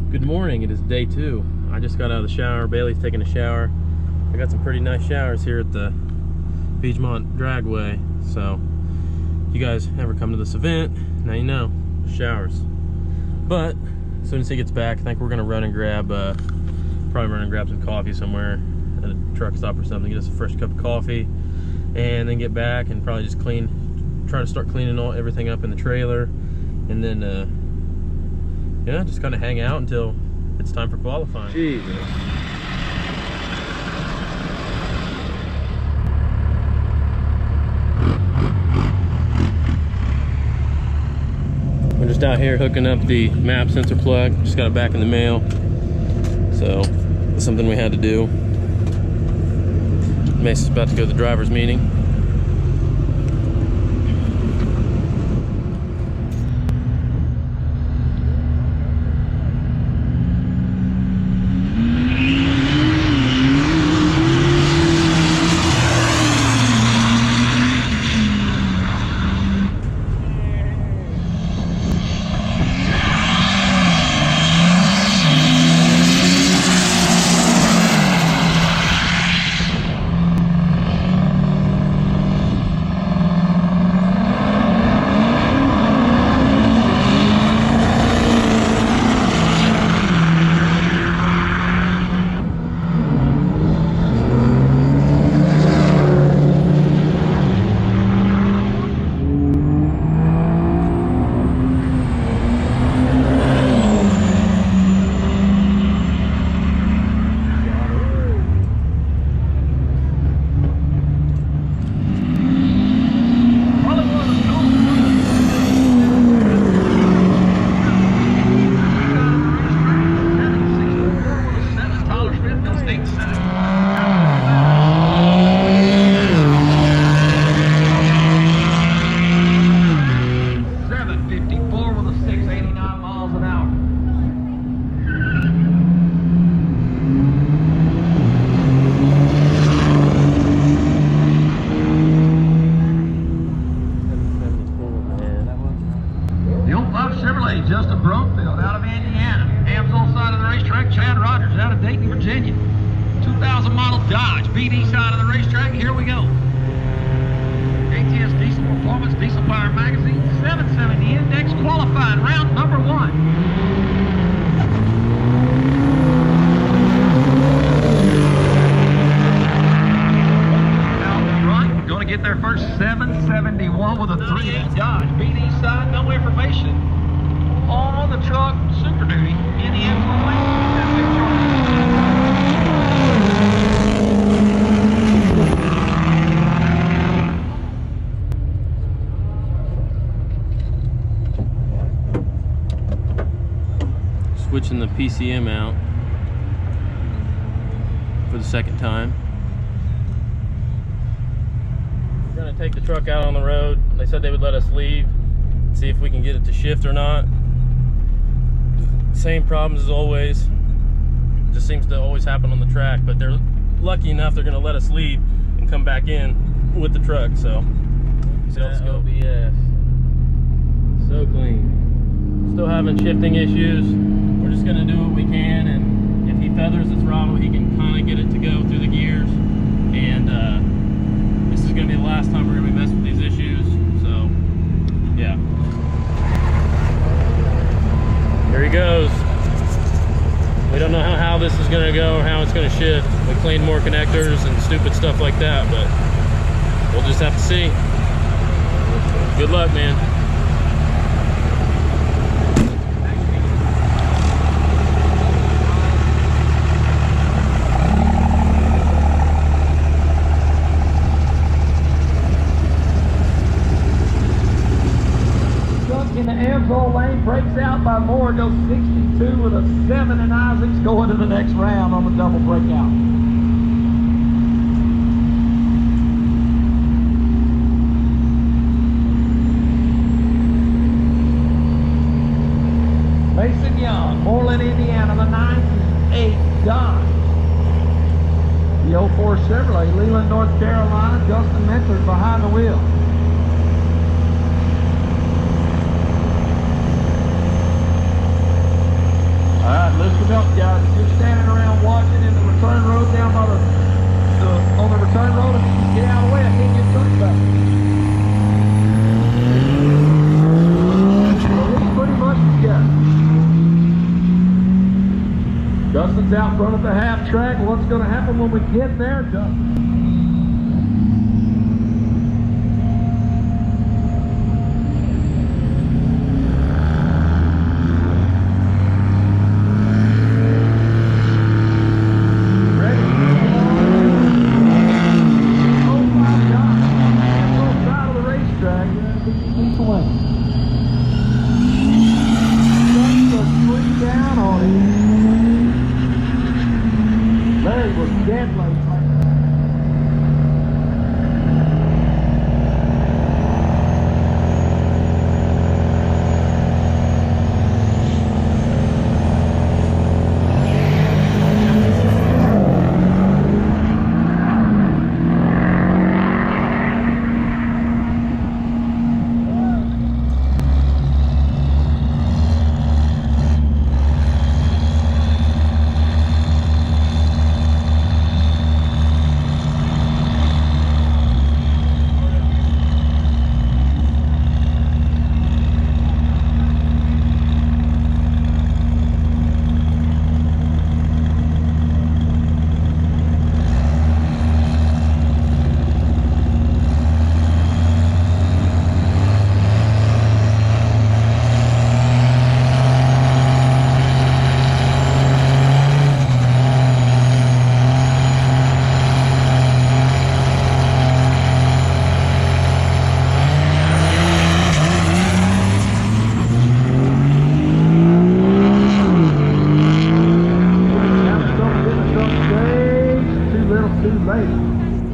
Good morning, it is day 2. I just got out of the shower. Bailey's taking a shower. I got some pretty nice showers here at the Piedmont Dragway. So, if you guys ever come to this event, now you know, showers. But, as soon as he gets back, I think we're gonna run and grab, probably run and grab some coffee somewhere at a truck stop or something, get us a fresh cup of coffee, and then get back and probably just try to start cleaning everything up in the trailer, and then, yeah, just kind of hang out until it's time for qualifying. Jesus. We're just out here hooking up the map sensor plug. Just got it back in the mail. So, it's something we had to do. Mace's about to go to the driver's meeting. Justin Brokefield out of Indiana. Ham's on side of the racetrack. Chad Rogers out of Dayton, Virginia. 2000 model Dodge, BD side of the racetrack. Here we go. ATS Diesel Performance, Diesel Power Magazine, 770 Index, qualified round number 1. Out the front, going to get their first 771 with a 3.8 Dodge, BD side, no information on the truck, Super Duty, in the Switching the PCM out for the second time. We're gonna take the truck out on the road. They said they would let us leave, see if we can get it to shift or not. Same problems as always. Just seems to always happen on the track, but they're lucky enough they're gonna let us leave and come back in with the truck. So let's go. OBS so clean. Still having shifting issues. We're just gonna do what we can, and if he feathers the throttle, he can kind of get it to go through the gears. And this is gonna be the last time we're gonna be messing with these issues. So yeah. Here he goes. We don't know how this is gonna go or how it's gonna shift. We cleaned more connectors and stupid stuff like that, but we'll just have to see. Good luck, man. in the Amsoil lane, breaks out by more, goes 62 with a 7 and Isaacs going to the next round on the double breakout. Mason Young, Moreland, Indiana, the 9-8 Dodge. The 04 Chevrolet, Leland, North Carolina, Justin Mentors behind the wheel. All right, some help, guys. If you're standing around watching in the return road down by on the return road, if you can get out of the way, I can't get truck back. So it's pretty much together. Dustin's out front of the half track. What's going to happen when we get there, Dustin?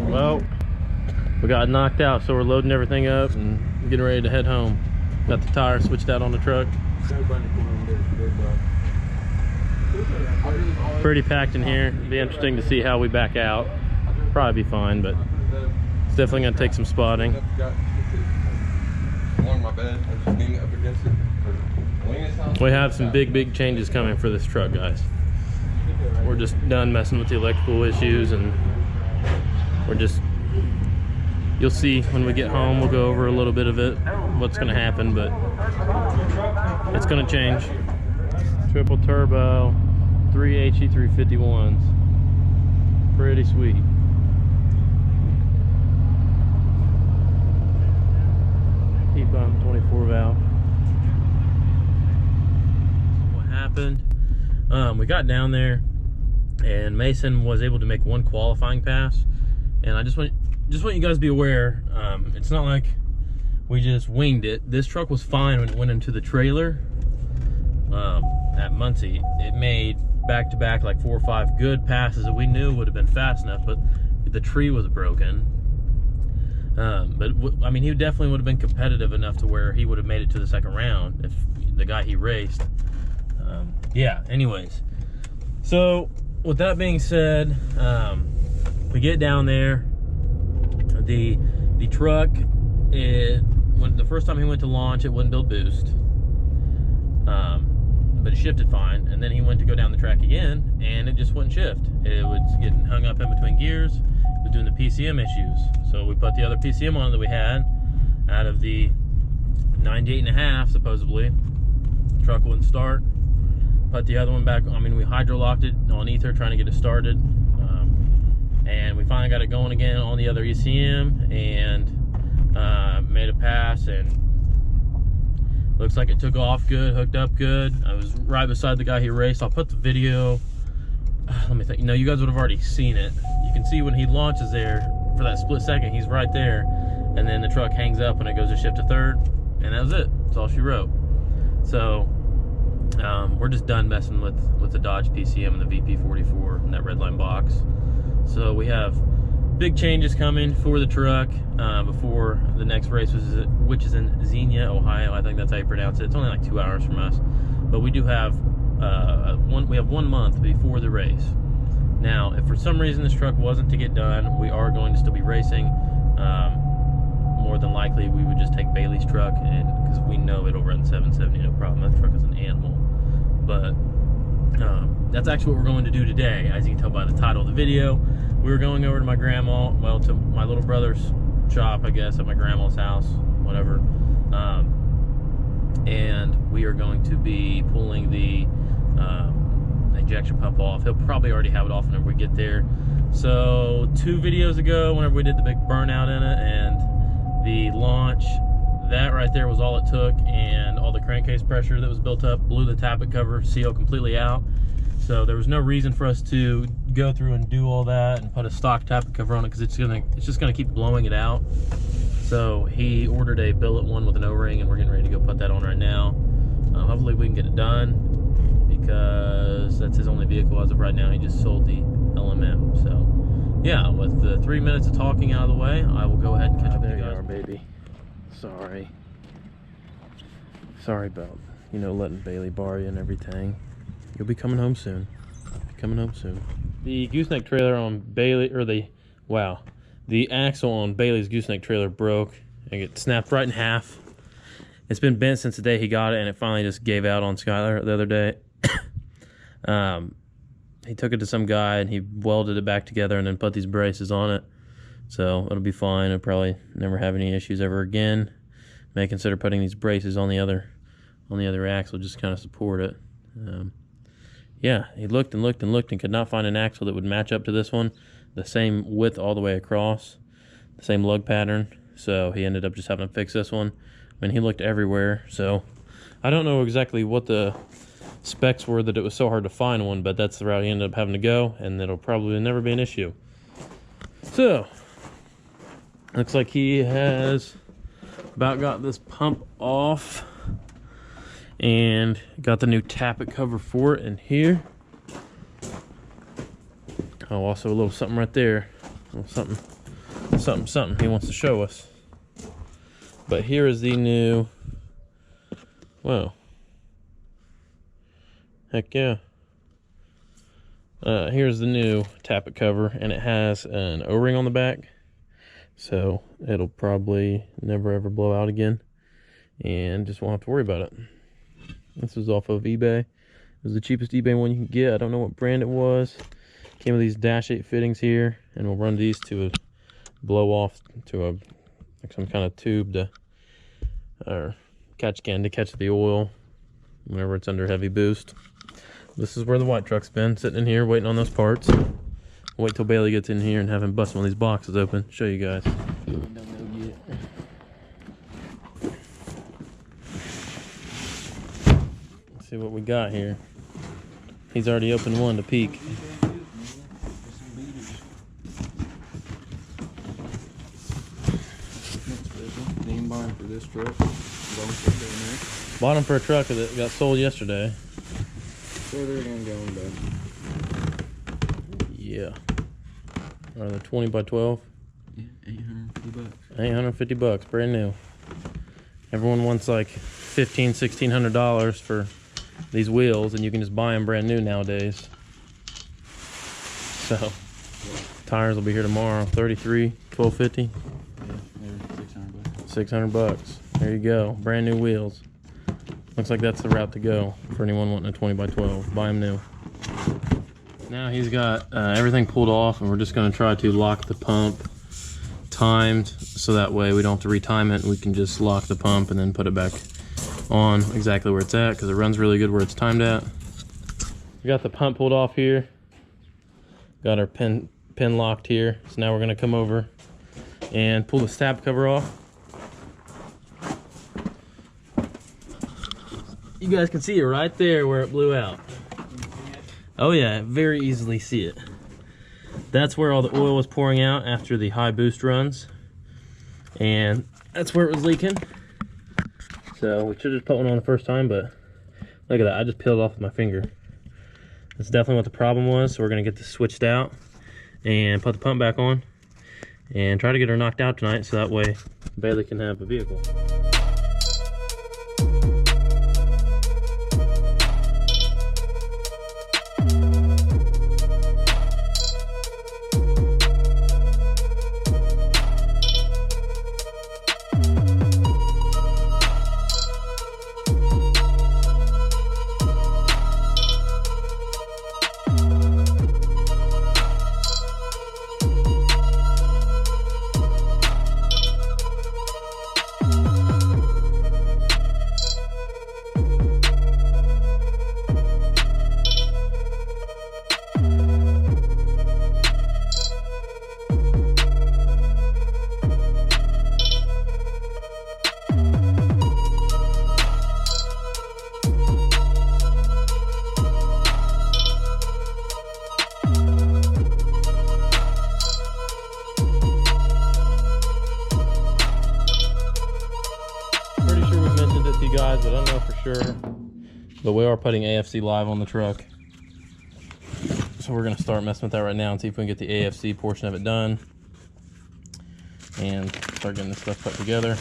Well, we got knocked out, so we're loading everything up and getting ready to head home. Got the tire switched out on the truck. Pretty packed in here. It'll be interesting to see how we back out. Probably be fine, but it's definitely going to take some spotting. We have some big changes coming for this truck, guys. We're just done messing with the electrical issues, and we're just, you'll see when we get home. We'll go over a little bit of it, what's going to happen, but it's going to change. Triple turbo, 3 HE351s. Pretty sweet. Heat pump, 24 valve. What happened? We got down there, and Mason was able to make one qualifying pass. And I just want you guys to be aware, it's not like we just winged it. This truck was fine when it went into the trailer at Muncie. It made back-to-back like 4 or 5 good passes that we knew would have been fast enough, but the tree was broken. But I mean, he definitely would have been competitive enough to where he would have made it to the second round if the guy he raced. Yeah, anyways. So with that being said, we get down there. The truck, when the first time he went to launch, it wouldn't build boost, but it shifted fine. And then he went to go down the track again, and it just wouldn't shift. It was getting hung up in between gears. It was doing the PCM issues. So we put the other PCM on that we had out of the 98.5, supposedly. The truck wouldn't start. Put the other one back. I mean, we hydro-locked it on ether, trying to get it started. And we finally got it going again on the other ECM, and made a pass, and looks like it took off good, hooked up good. I was right beside the guy he raced. I'll put the video, let me think. You know, you guys would have already seen it. You can see when he launches there, for that split second, he's right there, and then the truck hangs up when it goes to shift to third, and that was it. That's all she wrote. So we're just done messing with the Dodge PCM and the VP44 and that red line box. So we have big changes coming for the truck before the next race, which is in Xenia, Ohio. I think that's how you pronounce it. It's only like 2 hours from us, but we do have we have 1 month before the race. Now, if for some reason this truck wasn't to get done, we are going to still be racing. More than likely, we would just take Bailey's truck, and because we know it'll run 770 no problem. That truck is an animal. But that's actually what we're going to do today. As you can tell by the title of the video, we were going over to my grandma, well, to my little brother's shop, I guess, at my grandma's house, whatever. And we are going to be pulling the injection pump off. He'll probably already have it off whenever we get there. So 2 videos ago, whenever we did the big burnout in it and the launch, that right there was all it took, and all the crankcase pressure that was built up blew the tappet cover seal completely out. So there was no reason for us to go through and do all that and put a stock tappet cover on it, because it's just gonna keep blowing it out. So he ordered a billet one with an O-ring, and we're getting ready to go put that on right now. Hopefully we can get it done, because that's his only vehicle as of right now. He just sold the LMM. So yeah, with the 3 minutes of talking out of the way, I will go ahead and catch up with you guys. There you are, baby. Sorry about, you know, letting Bailey borrow you and everything. You'll be coming home soon. The gooseneck trailer on Bailey, or the axle on Bailey's gooseneck trailer broke and it snapped right in half. It's been bent since the day he got it, and it finally just gave out on Skylar the other day. He took it to some guy and he welded it back together and then put these braces on it. So it'll be fine. It'll probably never have any issues ever again. May consider putting these braces on the other axle, just kind of support it. Yeah, he looked and could not find an axle that would match up to this one, the same width all the way across, the same lug pattern. So he ended up just having to fix this one. I mean, he looked everywhere. So I don't know exactly what the specs were that it was so hard to find one, but that's the route he ended up having to go, and it'll probably never be an issue. So looks like he has about got this pump off and got the new tappet cover for it in here. Oh, also a little something right there, a little something he wants to show us. But here is the new, wow, heck yeah. Here's the new tappet cover, and it has an O-ring on the back, so it'll probably never ever blow out again, and just won't have to worry about it. This was off of eBay. It was the cheapest eBay one you can get. I don't know what brand it was. Came with these Dash 8 fittings here, and we'll run these to a blow off to a like some kind of tube to, or catch can to catch the oil whenever it's under heavy boost. This is where the white truck's been, sitting in here waiting on those parts. Wait till Bailey gets in here and have him bust one of these boxes open. Show you guys. Let's see what we got here. He's already opened one to peek. Name buying for this truck. Bought them for a truck that got sold yesterday. So they're gonna go in bed. Yeah. Are they 20 by 12? Yeah, $850. $850, brand new. Everyone wants like $1,500–1,600 for these wheels, and you can just buy them brand new nowadays. So, tires will be here tomorrow. 33, $1,250. Yeah, they're $600. $600. There you go. Brand new wheels. Looks like that's the route to go for anyone wanting a 20 by 12. Buy them new. Now he's got everything pulled off, and we're just going to try to lock the pump timed, so that way we don't have to retime it. We can just lock the pump and then put it back on exactly where it's at, because it runs really good where it's timed at. We got the pump pulled off here. Got our pin locked here. So now we're going to come over and pull the stab cover off. You guys can see it right there where it blew out. Oh yeah, very easily see it. That's where all the oil was pouring out after the high boost runs, and that's where it was leaking. So we should just put one on the first time, but look at that, I just peeled it off with my finger. That's definitely what the problem was. So we're gonna get this switched out and put the pump back on and try to get her knocked out tonight, so that way Bailey can have a vehicle. but we are putting AFC Live on the truck. So we're gonna start messing with that right now and see if we can get the AFC portion of it done and start getting this stuff put together.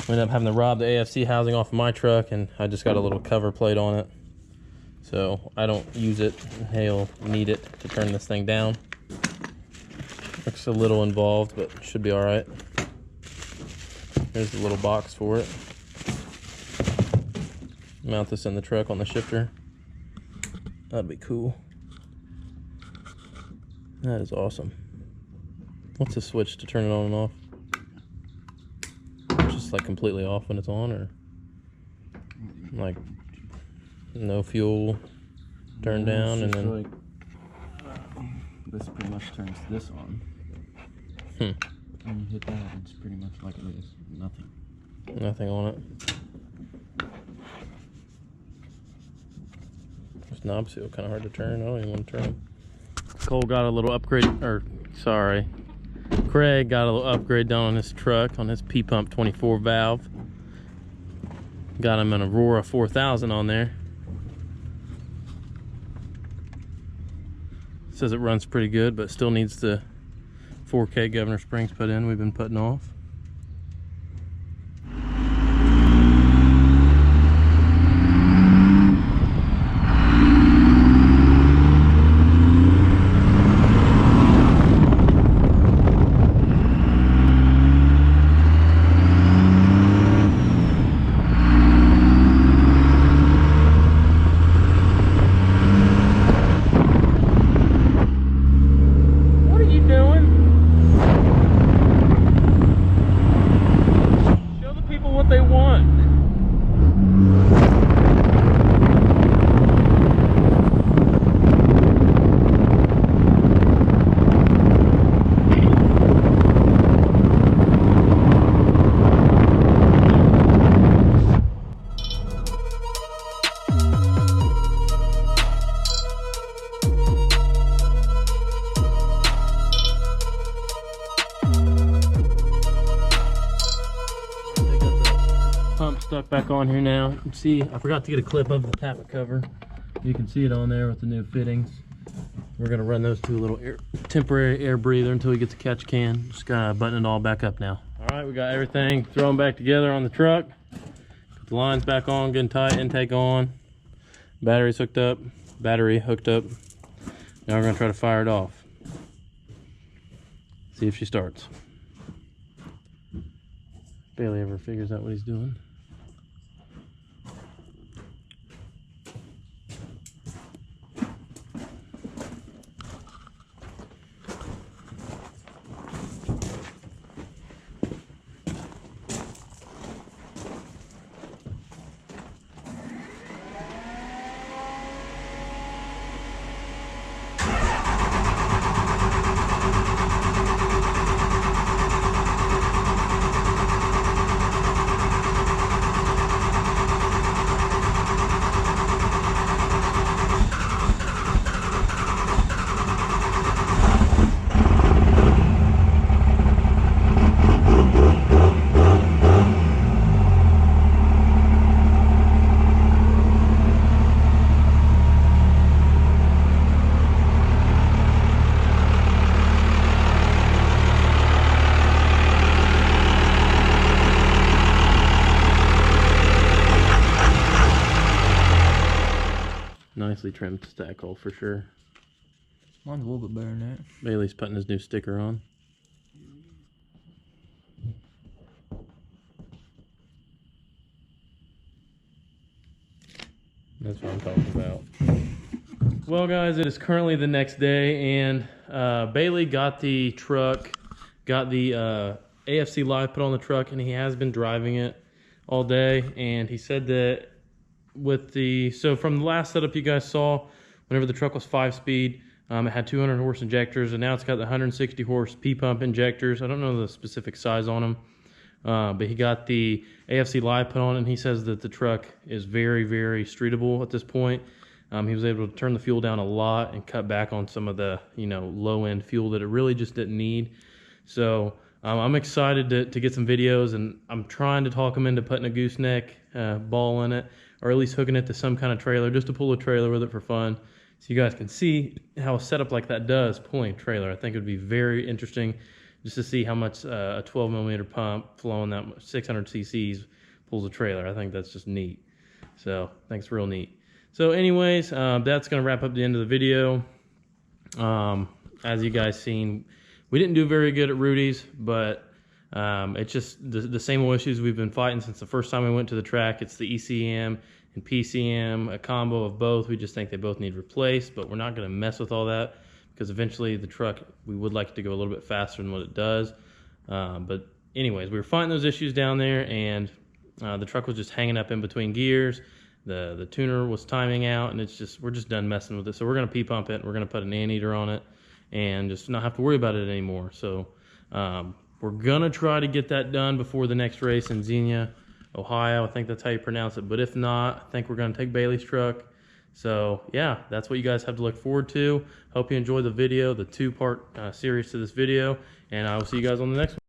We ended up having to rob the AFC housing off of my truck, and I just got a little cover plate on it. So I don't use it. He'll need it to turn this thing down. Looks a little involved, but should be all right. There's the little box for it. Mount this in the truck on the shifter. That'd be cool. That is awesome. What's the switch to turn it on and off? It's just like completely off when it's on, or like no fuel, turn down, and then like, this pretty much turns this on. And you hit that, it's pretty much like it is. Nothing. Nothing on it. This knobs feel kind of hard to turn. I don't even want to turn them. Cole got a little upgrade, or sorry, Craig got a little upgrade done on his truck, on his P-Pump 24 valve. Got him an Aurora 4000 on there. Says it runs pretty good, but still needs the 4K governor springs put in. We've been putting off. Stuck back on here now. You can see I forgot to get a clip of the tappet cover. You can see it on there with the new fittings. We're gonna run those to a little temporary air breather until we get the catch can. Just gotta button it all back up now. All right, we got everything thrown back together on the truck. Put the lines back on, getting tight, intake on. Battery's hooked up, battery hooked up. Now we're gonna try to fire it off. See if she starts. Bailey ever figures out what he's doing. Nicely trimmed stack hole for sure. Mine's a little bit better than that. Bailey's putting his new sticker on. That's what I'm talking about. Well guys, it is currently the next day, and Bailey got the truck, got the AFC Live put on the truck, and he has been driving it all day. And he said that with the, so from the last setup you guys saw, whenever the truck was 5-speed, it had 200 horse injectors, and now it's got the 160 horse P-Pump injectors. I don't know the specific size on them, but he got the AFC Live put on, and he says that the truck is very, very streetable at this point. He was able to turn the fuel down a lot and cut back on some of the, you know, low-end fuel that it really just didn't need. So I'm excited to get some videos, and I'm trying to talk him into putting a gooseneck ball in it, or at least hooking it to some kind of trailer, just to pull a trailer with it for fun. So you guys can see how a setup like that does pulling a trailer. I think it would be very interesting just to see how much a 12mm pump flowing that 600 cc's pulls a trailer. I think that's just neat. So I think it's real neat. So anyways, that's going to wrap up the end of the video. As you guys seen, we didn't do very good at Rudy's, but it's just the same old issues we've been fighting since the first time we went to the track. It's the ECM and PCM, a combo of both. We just think they both need replaced, but we're not going to mess with all that because eventually the truck, we would like it to go a little bit faster than what it does. But anyways, we were fighting those issues down there, and the truck was just hanging up in between gears. The tuner was timing out, and we're just done messing with it. So we're going to P-pump it, and we're going to put an anteater on it and just not have to worry about it anymore. So we're going to try to get that done before the next race in Xenia, Ohio. I think that's how you pronounce it. But if not, I think we're going to take Bailey's truck. So yeah, that's what you guys have to look forward to. Hope you enjoyed the video, the two-part series to this video, and I will see you guys on the next one.